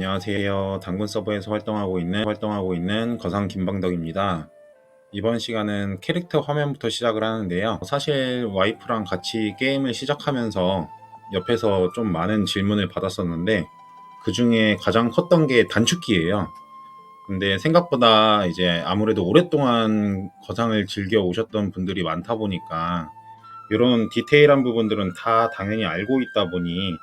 안녕하세요. 당근 서버에서 활동하고 있는 거상 김방덕입니다. 이번 시간은 캐릭터 화면부터 시작을 하는데요. 사실 와이프랑 같이 게임을 시작하면서 옆에서 좀 많은 질문을 받았었는데 그 중에 가장 컸던 게 단축키예요. 근데 생각보다 이제 아무래도 오랫동안 거상을 즐겨 오셨던 분들이 많다 보니까 이런 디테일한 부분들은 다 당연히 알고 있다 보니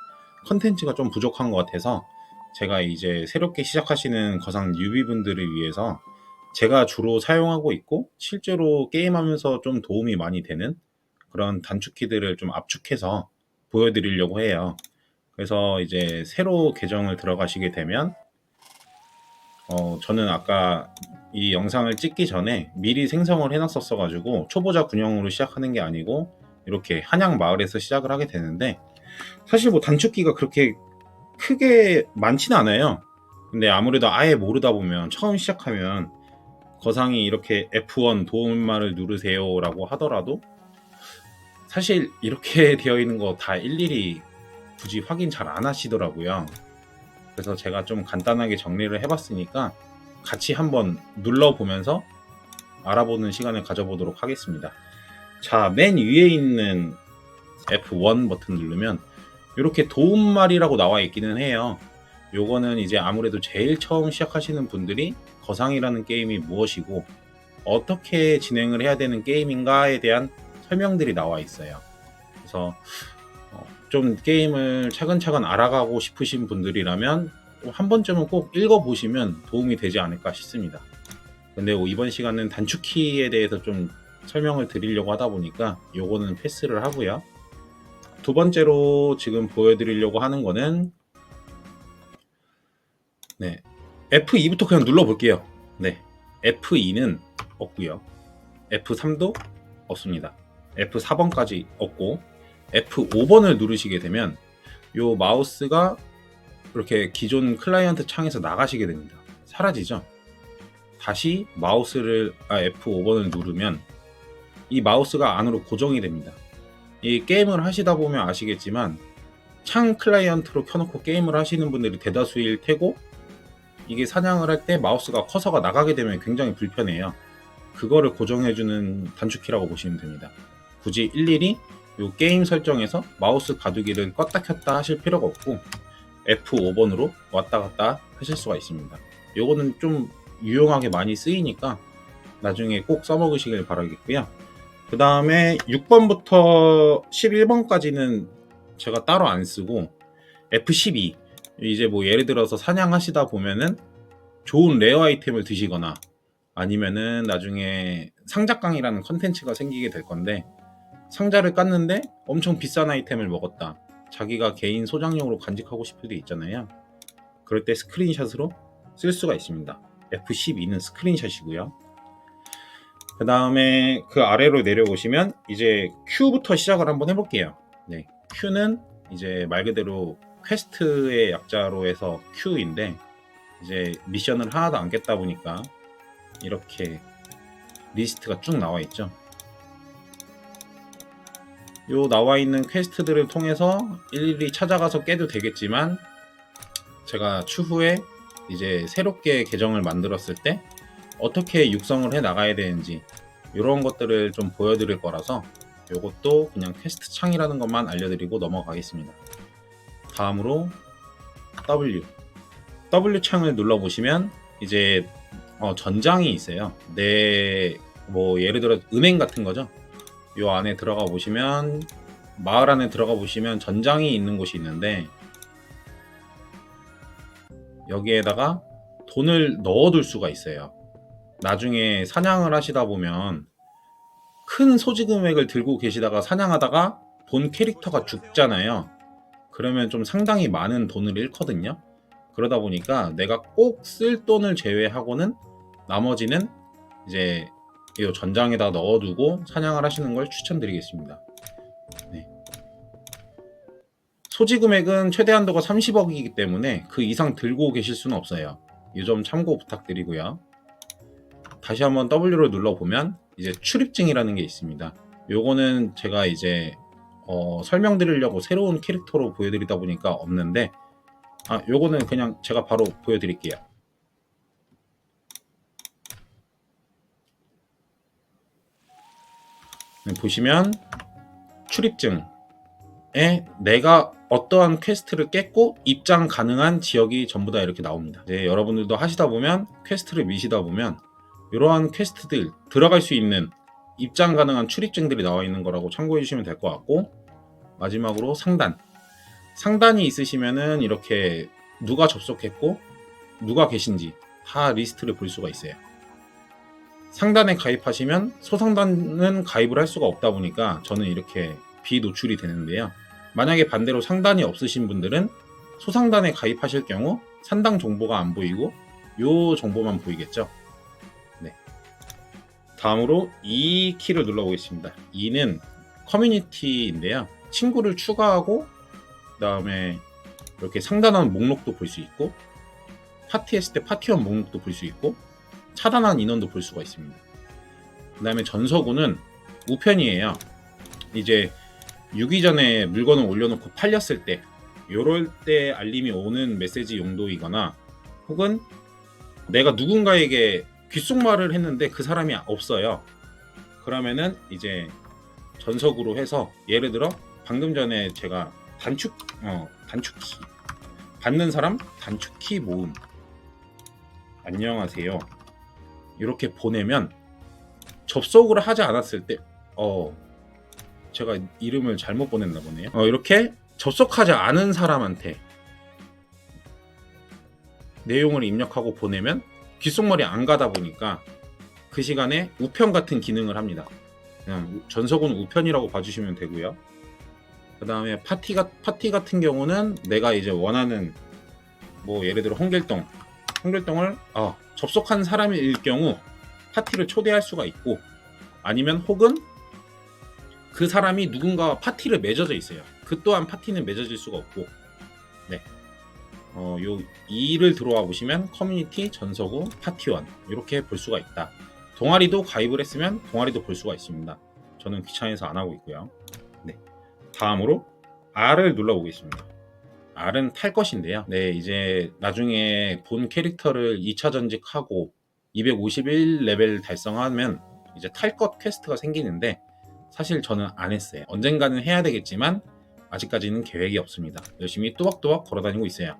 컨텐츠가 좀 부족한 것 같아서 제가 이제 새롭게 시작하시는 거상 뉴비분들을 위해서 제가 주로 사용하고 있고 실제로 게임하면서 좀 도움이 많이 되는 그런 단축키들을 좀 압축해서 보여드리려고 해요. 그래서 이제 새로 계정을 들어가시게 되면 저는 아까 이 영상을 찍기 전에 미리 생성을 해놨었어 가지고 초보자 군용으로 시작하는 게 아니고 이렇게 한양 마을에서 시작을 하게 되는데 사실 뭐 단축키가 그렇게 크게 많지는 않아요. 근데 아무래도 아예 모르다 보면 처음 시작하면 거상이 이렇게 F1 도움말을 누르세요 라고 하더라도 사실 이렇게 되어 있는 거 다 일일이 굳이 확인 잘 안 하시더라고요. 그래서 제가 좀 간단하게 정리를 해봤으니까 같이 한번 눌러보면서 알아보는 시간을 가져보도록 하겠습니다. 자, 맨 위에 있는 F1 버튼 누르면 이렇게 도움말이라고 나와 있기는 해요. 요거는 이제 아무래도 제일 처음 시작하시는 분들이 거상이라는 게임이 무엇이고 어떻게 진행을 해야 되는 게임인가에 대한 설명들이 나와 있어요. 그래서 좀 게임을 차근차근 알아가고 싶으신 분들이라면 한 번쯤은 꼭 읽어보시면 도움이 되지 않을까 싶습니다. 근데 이번 시간은 단축키에 대해서 좀 설명을 드리려고 하다 보니까 요거는 패스를 하고요. 두 번째로 지금 보여드리려고 하는 거는 F2부터 그냥 눌러볼게요. F2는 없고요. F3도 없습니다. F4번까지 없고 F5번을 누르시게 되면 요 마우스가 이렇게 기존 클라이언트 창에서 나가시게 됩니다. 사라지죠. 다시 마우스를 F5번을 누르면 이 마우스가 안으로 고정이 됩니다. 이 게임을 하시다 보면 아시겠지만 창 클라이언트로 켜놓고 게임을 하시는 분들이 대다수일 테고 이게 사냥을 할 때 마우스가 커서가 나가게 되면 굉장히 불편해요. 그거를 고정해주는 단축키라고 보시면 됩니다. 굳이 일일이 이 게임 설정에서 마우스 가두기를 껐다 켰다 하실 필요가 없고 F5번으로 왔다 갔다 하실 수가 있습니다. 요거는 좀 유용하게 많이 쓰이니까 나중에 꼭 써먹으시길 바라겠고요. 그 다음에 6번부터 11번까지는 제가 따로 안 쓰고 F12 이제 뭐 예를 들어서 사냥하시다 보면은 좋은 레어 아이템을 드시거나 아니면은 나중에 상작강이라는 컨텐츠가 생기게 될 건데 상자를 깠는데 엄청 비싼 아이템을 먹었다. 자기가 개인 소장용으로 간직하고 싶을 때 있잖아요. 그럴 때 스크린샷으로 쓸 수가 있습니다. F12는 스크린샷이고요. 그 다음에 그 아래로 내려오시면 이제 Q부터 시작을 한번 해볼게요. Q는 이제 말 그대로 퀘스트의 약자로 해서 Q인데 이제 미션을 하나도 안 깼다 보니까 이렇게 리스트가 쭉 나와 있죠. 요 나와 있는 퀘스트들을 통해서 일일이 찾아가서 깨도 되겠지만 제가 추후에 이제 새롭게 계정을 만들었을 때 어떻게 육성을 해 나가야 되는지 이런 것들을 좀 보여드릴 거라서 요것도 그냥 퀘스트 창이라는 것만 알려드리고 넘어가겠습니다. 다음으로 W 창을 눌러보시면 이제 전장이 있어요. 뭐 예를 들어 은행 같은 거죠. 요 안에 들어가 보시면 마을 안에 들어가 보시면 전장이 있는 곳이 있는데 여기에다가 돈을 넣어둘 수가 있어요. 나중에 사냥을 하시다 보면 큰 소지 금액을 들고 계시다가 사냥하다가 본 캐릭터가 죽잖아요. 그러면 좀 상당히 많은 돈을 잃거든요. 그러다 보니까 내가 꼭 쓸 돈을 제외하고는 나머지는 이제 이 전장에다 넣어두고 사냥을 하시는 걸 추천드리겠습니다. 소지 금액은 최대 한도가 30억이기 때문에 그 이상 들고 계실 수는 없어요. 이 점 참고 부탁드리고요. 다시 한번 W를 눌러보면 이제 출입증이라는 게 있습니다. 요거는 제가 이제 설명드리려고 새로운 캐릭터로 보여드리다 보니까 없는데 요거는 그냥 제가 바로 보여드릴게요. 보시면 출입증에 내가 어떠한 퀘스트를 깼고 입장 가능한 지역이 전부 다 이렇게 나옵니다. 이제 여러분들도 하시다 보면 퀘스트를 미시다 보면 이러한 퀘스트들 들어갈 수 있는 입장 가능한 출입증들이 나와 있는 거라고 참고해 주시면 될 것 같고, 마지막으로 상단이 있으시면은 이렇게 누가 접속했고 누가 계신지 다 리스트를 볼 수가 있어요. 상단에 가입하시면 소상단은 가입을 할 수가 없다 보니까 저는 이렇게 비노출이 되는데요. 만약에 반대로 상단이 없으신 분들은 소상단에 가입하실 경우 산당 정보가 안 보이고 요 정보만 보이겠죠. 네. 다음으로 E 키를 눌러보겠습니다. E는 커뮤니티인데요. 친구를 추가하고 그 다음에 이렇게 상단한 목록도 볼 수 있고 파티했을 때 파티원 목록도 볼 수 있고 차단한 인원도 볼 수가 있습니다. 그 다음에 전서구는 우편이에요. 이제 6위 전에 물건을 올려놓고 팔렸을 때 요럴 때 알림이 오는 메시지 용도이거나 혹은 내가 누군가에게 귓속말을 했는데 그 사람이 없어요. 그러면은 이제 전서구로 해서 예를 들어 방금 전에 제가 단축키 받는 사람 단축키 모음 안녕하세요 이렇게 보내면 접속을 하지 않았을 때 제가 이름을 잘못 보냈나 보네요. 이렇게 접속하지 않은 사람한테 내용을 입력하고 보내면 귓속말이 안 가다 보니까 그 시간에 우편 같은 기능을 합니다. 그냥 전서구는 우편이라고 봐주시면 되고요. 그 다음에 파티 같은 경우는 내가 이제 원하는 뭐 예를 들어 홍길동을 접속한 사람일 경우 파티를 초대할 수가 있고, 아니면 혹은 그 사람이 누군가와 파티를 맺어져 있어요. 그 또한 파티는 맺어질 수가 없고, 네. 요 2를 들어와 보시면 커뮤니티, 전서구, 파티원 이렇게 볼 수가 있다. 동아리도 가입을 했으면 동아리도 볼 수가 있습니다. 저는 귀찮아서 안 하고 있고요. 네. 다음으로 R을 눌러보겠습니다. R은 탈 것인데요. 네, 이제 나중에 본 캐릭터를 2차 전직하고 251레벨 달성하면 이제 탈 것 퀘스트가 생기는데 사실 저는 안 했어요. 언젠가는 해야 되겠지만 아직까지는 계획이 없습니다. 열심히 또박또박 걸어다니고 있어요.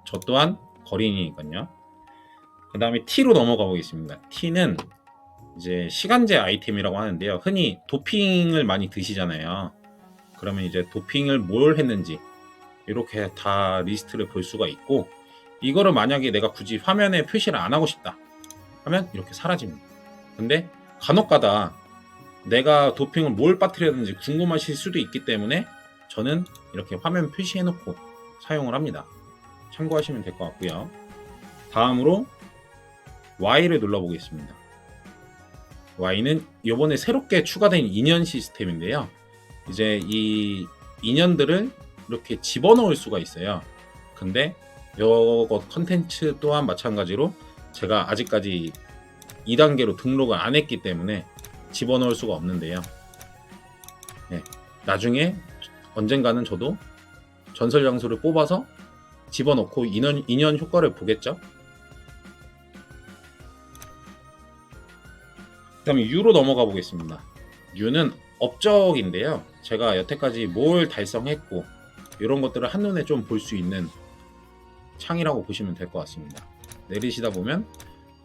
저 또한 거린이니까요. 그 다음에 T로 넘어가 보겠습니다. T는 이제 시간제 아이템이라고 하는데요. 흔히 도핑을 많이 드시잖아요. 그러면 이제 도핑을 뭘 했는지 이렇게 다 리스트를 볼 수가 있고, 이거를 만약에 내가 굳이 화면에 표시를 안 하고 싶다 하면 이렇게 사라집니다. 근데 간혹가다 내가 도핑을 뭘 빠뜨렸는지 궁금하실 수도 있기 때문에 저는 이렇게 화면 표시해 놓고 사용을 합니다. 참고하시면 될 것 같고요. 다음으로 Y를 눌러보겠습니다. Y는 이번에 새롭게 추가된 인연 시스템인데요. 이제 이 인연들을 이렇게 집어넣을 수가 있어요. 근데 이거 컨텐츠 또한 마찬가지로 제가 아직까지 2단계로 등록을 안 했기 때문에 집어넣을 수가 없는데요. 네, 나중에 언젠가는 저도 전설 장소를 뽑아서 집어넣고 인연 효과를 보겠죠. 그 다음에 U로 넘어가 보겠습니다. U는 업적인데요. 제가 여태까지 뭘 달성했고 이런 것들을 한눈에 좀 볼 수 있는 창이라고 보시면 될 것 같습니다. 내리시다 보면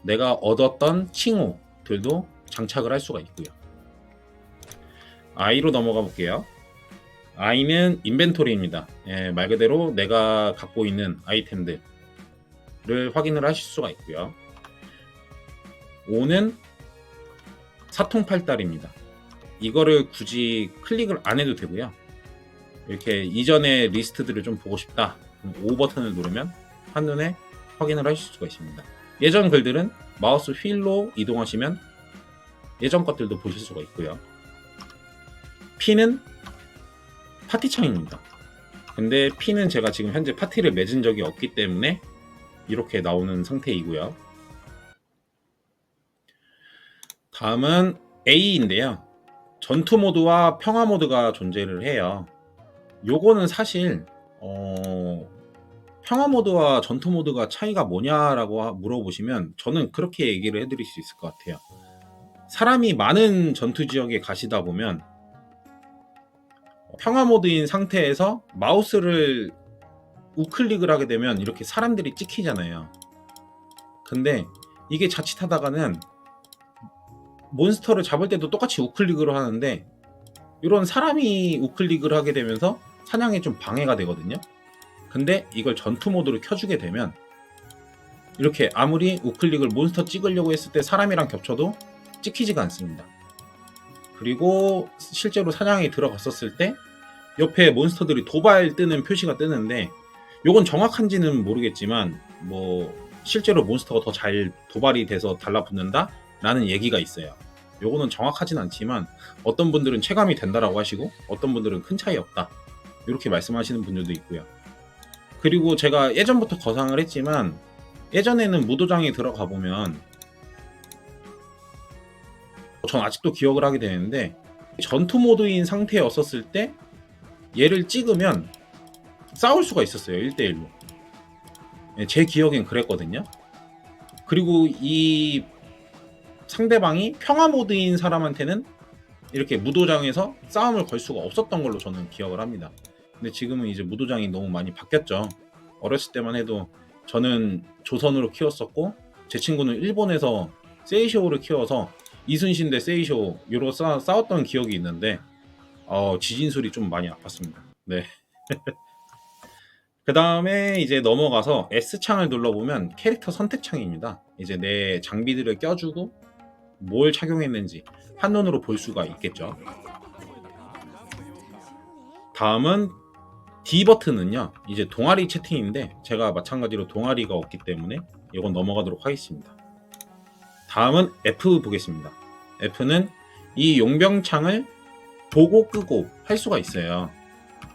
내가 얻었던 칭호들도 장착을 할 수가 있고요. I로 넘어가 볼게요. I는 인벤토리입니다. 말 그대로 내가 갖고 있는 아이템들을 확인을 하실 수가 있고요. O는 사통팔달입니다. 이거를 굳이 클릭을 안 해도 되고요. 이렇게 이전의 리스트들을 좀 보고 싶다. 5 버튼을 누르면 한눈에 확인을 하실 수가 있습니다. 예전 글들은 마우스 휠로 이동하시면 예전 것들도 보실 수가 있고요. P는 파티창입니다. 근데 P는 제가 지금 현재 파티를 맺은 적이 없기 때문에 이렇게 나오는 상태이고요. 다음은 A인데요. 전투 모드와 평화 모드가 존재를 해요. 요거는 사실 평화 모드와 전투 모드가 차이가 뭐냐라고 물어보시면 저는 그렇게 얘기를 해드릴 수 있을 것 같아요. 사람이 많은 전투 지역에 가시다 보면 평화 모드인 상태에서 마우스를 우클릭을 하게 되면 이렇게 사람들이 찍히잖아요. 근데 이게 자칫하다가는 몬스터를 잡을 때도 똑같이 우클릭으로 하는데 이런 사람이 우클릭을 하게 되면서 사냥에 좀 방해가 되거든요. 근데 이걸 전투 모드로 켜주게 되면 이렇게 아무리 우클릭을 몬스터 찍으려고 했을 때 사람이랑 겹쳐도 찍히지가 않습니다. 그리고 실제로 사냥에 들어갔었을 때 옆에 몬스터들이 도발 뜨는 표시가 뜨는데 요건 정확한지는 모르겠지만 뭐 실제로 몬스터가 더 잘 도발이 돼서 달라붙는다 라는 얘기가 있어요. 요거는 정확하진 않지만 어떤 분들은 체감이 된다라고 하시고 어떤 분들은 큰 차이 없다 이렇게 말씀하시는 분들도 있고요. 그리고 제가 예전부터 거상을 했지만 예전에는 무도장에 들어가 보면 전 아직도 기억을 하게 되는데 전투 모드인 상태였었을 때 얘를 찍으면 싸울 수가 있었어요. 1대1로. 제 기억엔 그랬거든요. 그리고 이 상대방이 평화 모드인 사람한테는 이렇게 무도장에서 싸움을 걸 수가 없었던 걸로 저는 기억을 합니다. 근데 지금은 이제 무도장이 너무 많이 바뀌었죠. 어렸을 때만 해도 저는 조선으로 키웠었고 제 친구는 일본에서 세이쇼를 키워서 이순신 대 세이쇼로 싸웠던 기억이 있는데 지진술이 좀 많이 아팠습니다. 네. 그 다음에 이제 넘어가서 S창을 눌러보면 캐릭터 선택창입니다. 이제 내 장비들을 껴주고 뭘 착용했는지 한눈으로 볼 수가 있겠죠. 다음은 D 버튼은요, 이제 동아리 채팅인데 제가 마찬가지로 동아리가 없기 때문에 이건 넘어가도록 하겠습니다. 다음은 F 보겠습니다. F는 이 용병창을 보고 끄고 할 수가 있어요.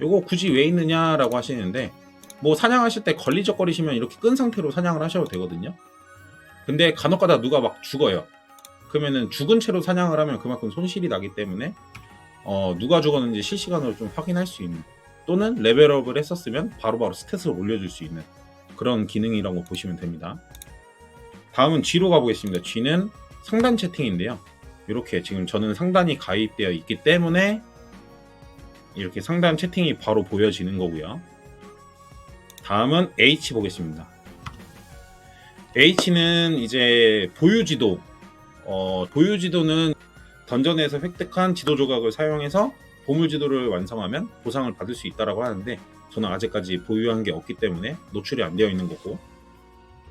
이거 굳이 왜 있느냐라고 하시는데 뭐 사냥하실 때 걸리적거리시면 이렇게 끈 상태로 사냥을 하셔도 되거든요. 근데 간혹가다 누가 막 죽어요. 그러면은 죽은 채로 사냥을 하면 그만큼 손실이 나기 때문에 누가 죽었는지 실시간으로 좀 확인할 수 있는, 또는 레벨업을 했었으면 바로바로 스탯을 올려줄 수 있는 그런 기능이라고 보시면 됩니다. 다음은 G로 가보겠습니다. G는 상단 채팅인데요. 이렇게 지금 저는 상단이 가입되어 있기 때문에 이렇게 상단 채팅이 바로 보여지는 거고요. 다음은 H 보겠습니다. H는 이제 보유지도. 보유지도는 던전에서 획득한 지도 조각을 사용해서 보물지도를 완성하면 보상을 받을 수 있다고 하는데 저는 아직까지 보유한 게 없기 때문에 노출이 안 되어 있는 거고,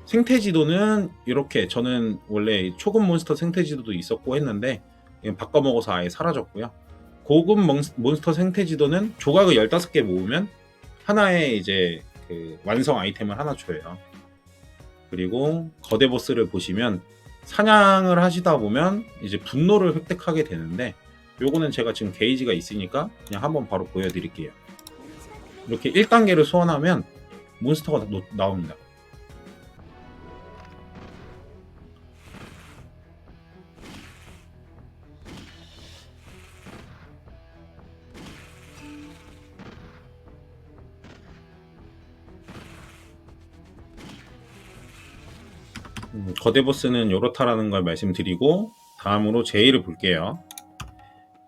생태지도는 이렇게 저는 원래 초급 몬스터 생태지도도 있었고 했는데 바꿔먹어서 아예 사라졌고요. 고급 몬스터 생태지도는 조각을 15개 모으면 하나의 이제 그 완성 아이템을 하나 줘요. 그리고 거대 보스를 보시면 사냥을 하시다 보면 이제 분노를 획득하게 되는데 요거는 제가 지금 게이지가 있으니까 그냥 한번 바로 보여드릴게요. 이렇게 1단계를 소환하면 몬스터가 나옵니다. 거대 보스는 요렇다라는 걸 말씀드리고 다음으로 J를 볼게요.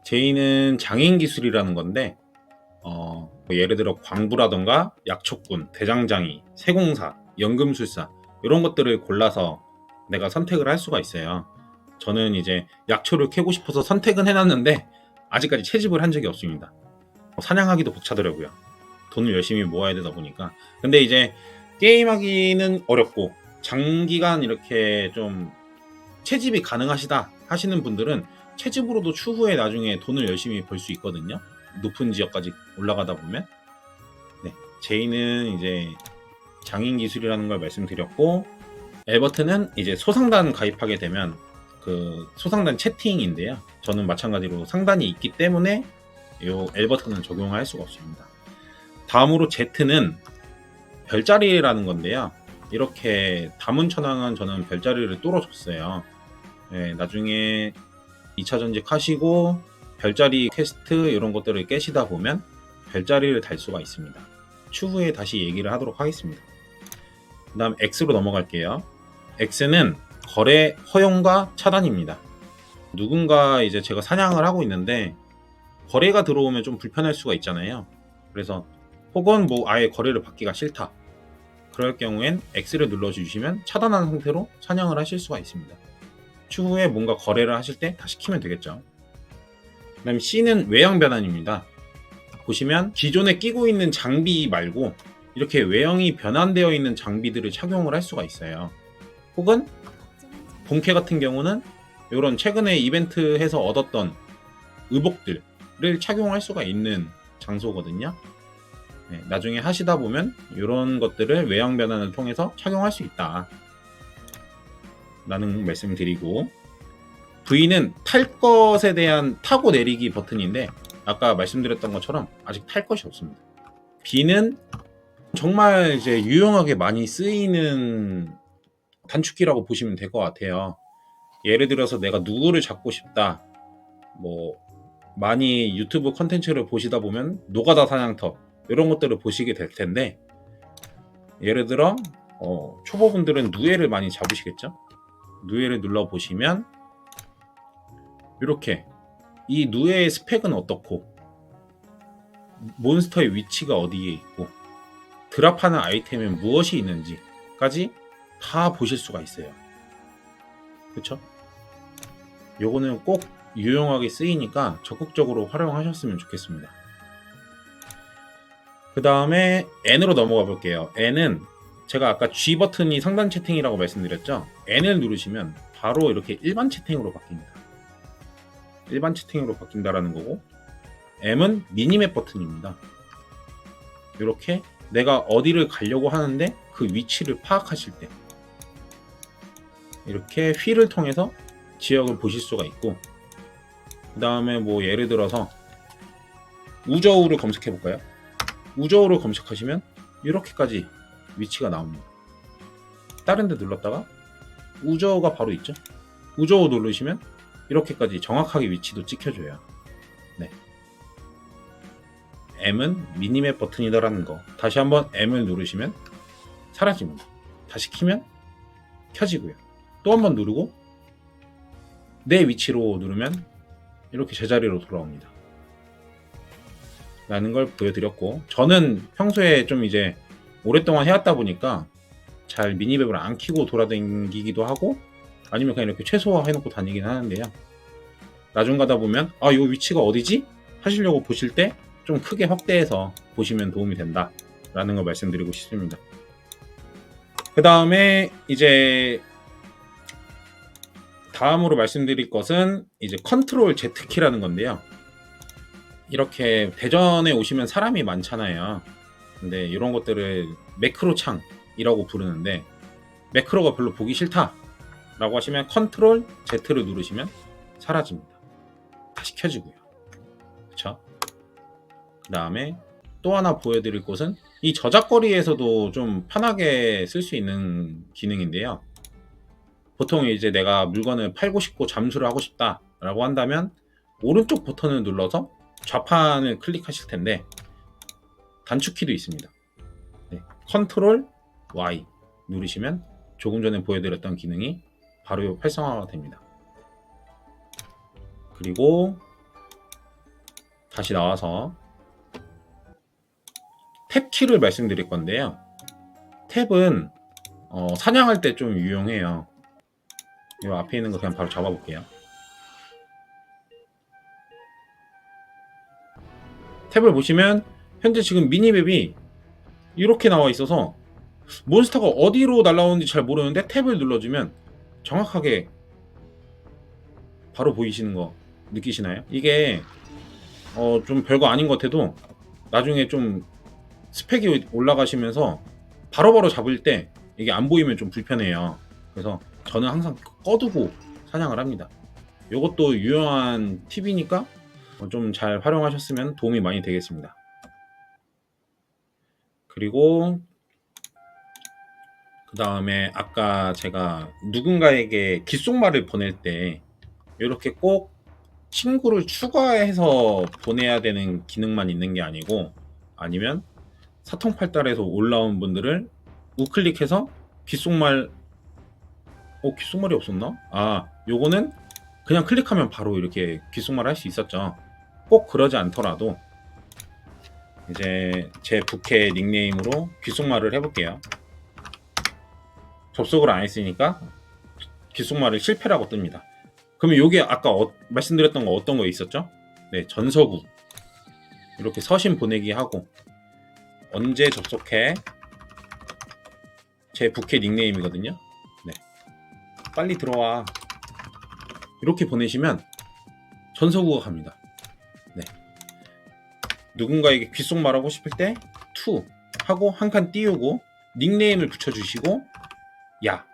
J는 장인 기술이라는 건데 뭐 예를 들어 광부라던가 약초꾼, 대장장이, 세공사, 연금술사 이런 것들을 골라서 내가 선택을 할 수가 있어요. 저는 이제 약초를 캐고 싶어서 선택은 해놨는데 아직까지 채집을 한 적이 없습니다. 사냥하기도 벅차더라고요. 돈을 열심히 모아야 되다 보니까. 근데 이제 게임하기는 어렵고 장기간 이렇게 좀 채집이 가능하시다 하시는 분들은 채집으로도 추후에 나중에 돈을 열심히 벌 수 있거든요. 높은 지역까지 올라가다 보면. 네, J는 이제 장인 기술이라는 걸 말씀드렸고, 엘버트는 이제 소상단 가입하게 되면 그 소상단 채팅인데요. 저는 마찬가지로 상단이 있기 때문에 이 엘버트는 적용할 수가 없습니다. 다음으로 Z는 별자리라는 건데요. 이렇게 다문천왕은 저는 별자리를 뚫어줬어요. 네, 나중에 2차 전직 하시고 별자리 퀘스트 이런 것들을 깨시다 보면 별자리를 달 수가 있습니다. 추후에 다시 얘기를 하도록 하겠습니다. 그 다음 X로 넘어갈게요. X는 거래 허용과 차단입니다. 누군가 이제 제가 사냥을 하고 있는데 거래가 들어오면 좀 불편할 수가 있잖아요. 그래서 혹은 뭐 아예 거래를 받기가 싫다, 그럴 경우엔 X를 눌러주시면 차단한 상태로 사냥을 하실 수가 있습니다. 추후에 뭔가 거래를 하실 때 다시 키면 되겠죠. 그 다음 C는 외형 변환입니다. 보시면 기존에 끼고 있는 장비 말고 이렇게 외형이 변환되어 있는 장비들을 착용을 할 수가 있어요. 혹은 본캐 같은 경우는 이런 최근에 이벤트해서 얻었던 의복들을 착용할 수가 있는 장소거든요. 네, 나중에 하시다 보면 이런 것들을 외형 변환을 통해서 착용할 수 있다 라는 말씀 드리고, V는 탈 것에 대한 타고 내리기 버튼인데 아까 말씀드렸던 것처럼 아직 탈 것이 없습니다. B는 정말 이제 유용하게 많이 쓰이는 단축키라고 보시면 될 것 같아요. 예를 들어서 내가 누구를 잡고 싶다, 뭐 많이 유튜브 컨텐츠를 보시다 보면 노가다 사냥터 이런 것들을 보시게 될 텐데, 예를 들어 초보분들은 누에를 많이 잡으시겠죠. 누에를 눌러 보시면 이렇게 이 누에의 스펙은 어떻고 몬스터의 위치가 어디에 있고 드랍하는 아이템에 무엇이 있는지까지 다 보실 수가 있어요. 그쵸? 요거는 꼭 유용하게 쓰이니까 적극적으로 활용하셨으면 좋겠습니다. 그 다음에 N으로 넘어가 볼게요. N은 제가 아까 G 버튼이 상단 채팅이라고 말씀드렸죠. N을 누르시면 바로 이렇게 일반 채팅으로 바뀝니다. 일반 채팅으로 바뀐다라는 거고, M은 미니맵 버튼입니다. 이렇게 내가 어디를 가려고 하는데 그 위치를 파악하실 때 이렇게 휠을 통해서 지역을 보실 수가 있고, 그 다음에 뭐 예를 들어서 우저우를 검색해 볼까요? 우저우를 검색하시면 이렇게까지 위치가 나옵니다. 다른 데 눌렀다가 우저우가 바로 있죠. 우저우 누르시면 이렇게까지 정확하게 위치도 찍혀줘요. 네. M은 미니맵 버튼이다라는 거. 다시 한번 M을 누르시면 사라집니다. 다시 키면 켜지고요. 또 한번 누르고 내 위치로 누르면 이렇게 제자리로 돌아옵니다. 라는 걸 보여드렸고, 저는 평소에 좀 이제 오랫동안 해왔다 보니까 잘 미니맵을 안 키고 돌아다니기도 하고 아니면 그냥 이렇게 최소화 해놓고 다니긴 하는데요. 나중 가다 보면 이 위치가 어디지? 하시려고 보실 때 좀 크게 확대해서 보시면 도움이 된다 라는 걸 말씀드리고 싶습니다. 그 다음에 이제 다음으로 말씀드릴 것은 이제 컨트롤 Z키라는 건데요. 이렇게 대전에 오시면 사람이 많잖아요. 근데 이런 것들을 매크로 창이라고 부르는데, 매크로가 별로 보기 싫다 라고 하시면 컨트롤 Z를 누르시면 사라집니다. 다시 켜지고요. 그쵸? 그 다음에 또 하나 보여드릴 것은 이 저작거리에서도 좀 편하게 쓸 수 있는 기능인데요. 보통 이제 내가 물건을 팔고 싶고 잠수를 하고 싶다 라고 한다면 오른쪽 버튼을 눌러서 좌판을 클릭하실 텐데 단축키도 있습니다. 네, 컨트롤 Y 누르시면 조금 전에 보여드렸던 기능이 바로 활성화가 됩니다. 그리고 다시 나와서 탭 키를 말씀드릴 건데요. 탭은 사냥할 때 좀 유용해요. 이 앞에 있는 거 그냥 바로 잡아볼게요. 탭을 보시면 현재 지금 미니맵이 이렇게 나와 있어서 몬스터가 어디로 날아오는지 잘 모르는데 탭을 눌러주면 정확하게 바로 보이시는 거 느끼시나요? 이게 좀 별거 아닌 것 같아도 나중에 좀 스펙이 올라가시면서 바로바로 잡을 때 이게 안 보이면 좀 불편해요. 그래서 저는 항상 꺼두고 사냥을 합니다. 이것도 유용한 팁이니까 좀 잘 활용하셨으면 도움이 많이 되겠습니다. 그리고 그 다음에 아까 제가 누군가에게 귓속말을 보낼 때 이렇게 꼭 친구를 추가해서 보내야 되는 기능만 있는 게 아니고, 아니면 사통팔달에서 올라온 분들을 우클릭해서 귓속말 귓속말이 없었나? 요거는 그냥 클릭하면 바로 이렇게 귓속말 할 수 있었죠. 꼭 그러지 않더라도 이제 제 부캐 닉네임으로 귓속말을 해볼게요. 접속을 안 했으니까 귓속말을 실패라고 뜹니다. 그러면 요게 아까 말씀드렸던 거 어떤 거 있었죠? 네, 전서구 이렇게 서신 보내기 하고 언제 접속해? 제 부캐 닉네임이거든요. 네, 빨리 들어와 이렇게 보내시면 전서구가 갑니다. 네, 누군가에게 귓속말하고 싶을 때 투 하고 한 칸 띄우고 닉네임을 붙여주시고 야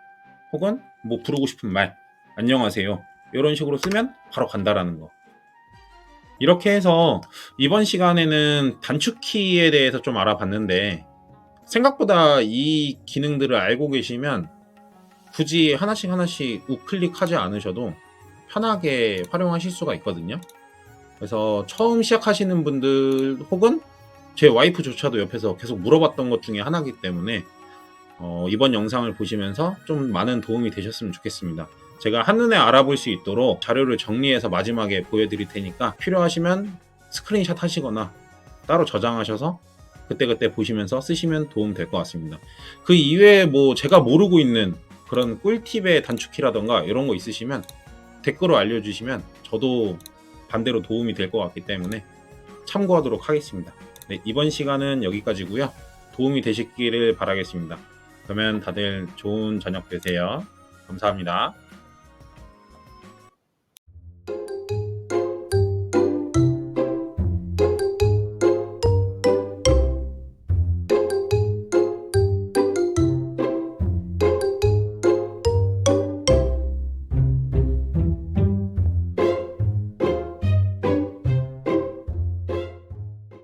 혹은 뭐 부르고 싶은 말 안녕하세요 이런 식으로 쓰면 바로 간다라는 거. 이렇게 해서 이번 시간에는 단축키에 대해서 좀 알아봤는데 생각보다 이 기능들을 알고 계시면 굳이 하나씩 우클릭하지 않으셔도 편하게 활용하실 수가 있거든요. 그래서 처음 시작하시는 분들 혹은 제 와이프조차도 옆에서 계속 물어봤던 것 중에 하나이기 때문에 이번 영상을 보시면서 좀 많은 도움이 되셨으면 좋겠습니다. 제가 한눈에 알아볼 수 있도록 자료를 정리해서 마지막에 보여드릴 테니까 필요하시면 스크린샷 하시거나 따로 저장하셔서 그때그때 보시면서 쓰시면 도움 될 것 같습니다. 그 이외에 뭐 제가 모르고 있는 그런 꿀팁의 단축키라던가 이런 거 있으시면 댓글로 알려주시면 저도 반대로 도움이 될 것 같기 때문에 참고하도록 하겠습니다. 네, 이번 시간은 여기까지고요. 도움이 되시기를 바라겠습니다. 그러면 다들 좋은 저녁 되세요. 감사합니다.